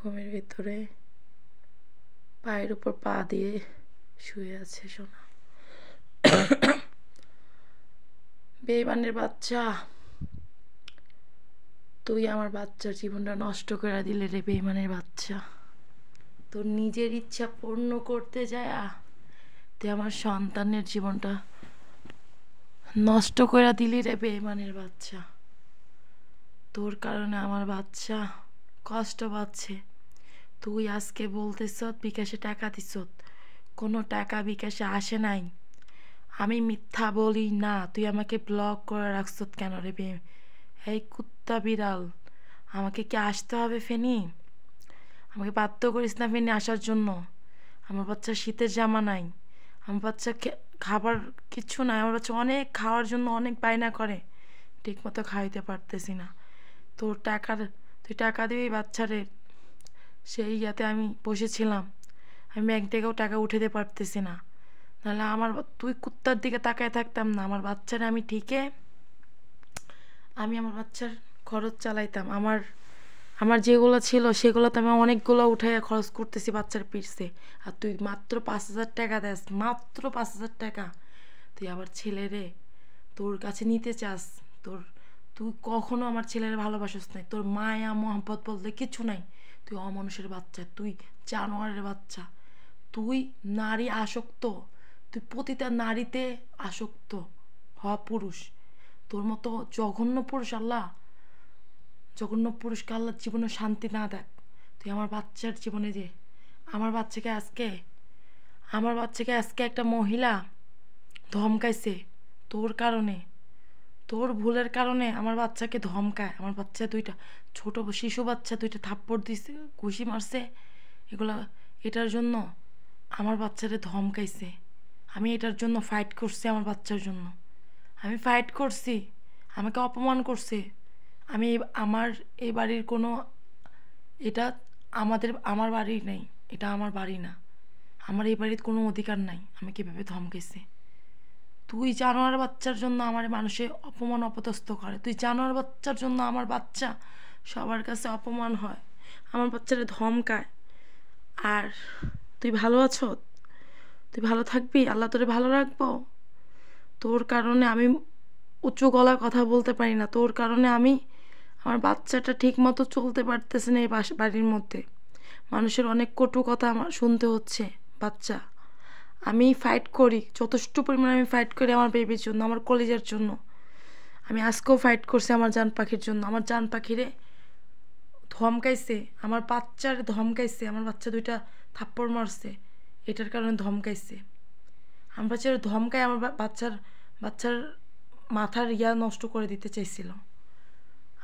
ঘুমের ভিতরে পায়ের উপর পা দিয়ে শুয়ে আছে সোনা। বেঈমানের বাচ্চা, তুই আমার বাচ্চার জীবনটা নষ্ট করে দিলে রে বেঈমানের বাচ্চা। তোর নিজের ইচ্ছা পূর্ণ করতে যায় তুই আমার সন্তানের জীবনটা নষ্ট করে দিলি রে বেঈমানের বাচ্চা। তোর কারণে আমার বাচ্চা কষ্ট পাচ্ছে। তুই আজকে বলতেছ বিকাশে টাকা দিস, কোনো টাকা বিকাশে আসে নাই। আমি মিথ্যা বলি না, তুই আমাকে ব্লক করে রাখছ কেন রে এই কুত্তা বিড়াল? আমাকে কি আসতে হবে ফেনি? আমাকে বাধ্য করিস না ফেনি আসার জন্য। আমার বাচ্চার শীতের জামা নাই, আমার বাচ্চা খাবার কিচ্ছু নাই। আমার বাচ্চা অনেক খাওয়ার জন্য অনেক বায়না করে, ঠিক মতো খাইতে পারতেছি না। তুই টাকা দিবি বাচ্চারে, সেই ইয়াতে আমি বসেছিলাম। আমি ব্যাংক থেকেও টাকা উঠাতে পারতেছি না, নাহলে তুই কুত্তার দিকে তাকায় থাকতাম না। আমার বাচ্চারা আমি আমার বাচ্চার খরচ চালাইতাম। আমার যেগুলো ছিল সেগুলো তো আমি অনেকগুলো উঠাইয়া খরচ করতেছি বাচ্চার পিছনে। আর তুই মাত্র 5,000 টাকা দেস, মাত্র 5,000 টাকা। তুই আবার ছেলেরে তোর কাছে নিতে চাস। তুই কখনো আমার ছেলের ভালোবাসিস নাই। তোর মায়া মহব্বত বলতে কিছু নাই। তুই অমানুষের বাচ্চা, তুই জানোয়ারের বাচ্চা। তুই নারী আসক্ত, তুই প্রতিটা নারীতে আসক্ত পুরুষ। তোর মতো জঘন্য পুরুষকে আল্লাহ জীবনে শান্তি না দেখ। তুই আমার বাচ্চার জীবনে আমার বাচ্চাকে আজকে একটা মহিলা ধমকাইছে তোর কারণে, তোর ভুলের কারণে আমার বাচ্চাকে ধমকায়। আমার বাচ্চা দুইটা ছোট শিশু বাচ্চা দুইটা থাপ্পড় দিছে, ঘুষি মারছে, এটার জন্য আমার বাচ্চারে ধমকাইছে। আমি এটার জন্য ফাইট করছি, আমার বাচ্চার জন্য আমি ফাইট করছি। আমাকে অপমান করছে। আমার এই বাড়ির কোনো, এটা আমার বাড়ি নেই, এটা আমার বাড়ি না। আমার এই বাড়ির কোনো অধিকার নাই। আমি কীভাবে ধমকাইছে? তুই জানোয়ার বাচ্চার জন্য আমার মানুষে অপমান অপদস্থ করে। তুই জানোয়ার বাচ্চার জন্য আমার বাচ্চা সবার কাছে অপমান হয়, আমার বাচ্চারা ধমকায়। আর তুই ভালো আছো? তুই ভালো থাকবি, আল্লাহ তোরে ভালো রাখবো। তোর কারণে আমি উঁচু গলায় কথা বলতে পারি না। তোর কারণে আমার বাচ্চাটা ঠিক মতো চলতে পারতেছে না এই বাড়ির মধ্যে। মানুষের অনেক কটু কথা আমার শুনতে হচ্ছে। বাচ্চা, আমি ফাইট করি, যথেষ্ট পরিমাণে আমি ফাইট করি আমার বেবির জন্য, আমার কলেজের জন্য। আমি আজকেও ফাইট করছি আমার জান পাখির জন্য। আমার জান পাখিরে ধমকাইছে, আমার বাচ্চারে ধমকাইছে, আমার বাচ্চা দুইটা থাপ্পড় মারছে, এটার কারণে ধমকাইছে। আমার বাচ্চার ধমকায় আমার বাচ্চার মাথার নষ্ট করে দিতে চাইছিল।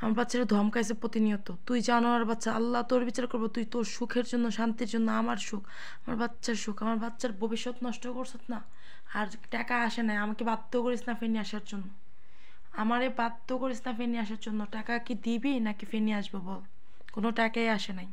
আমার বাচ্চারা ধমকাইছে প্রতিনিয়ত। তুই জানোয়ার বাচ্চা, আল্লাহ তোর বিচার করবো। তুই তোর সুখের জন্য, শান্তির জন্য আমার সুখ, আমার বাচ্চার সুখ, আমার বাচ্চার ভবিষ্যৎ নষ্ট করছ না। আর টাকা আসে না, আমাকে বাধ্য করিস না ফেনি আসার জন্য। আমারে বাধ্য করিস না ফেনি আসার জন্য। টাকা কি দিবি নাকি ফেনি আসবো বল? কোনো টাকাই আসে নাই।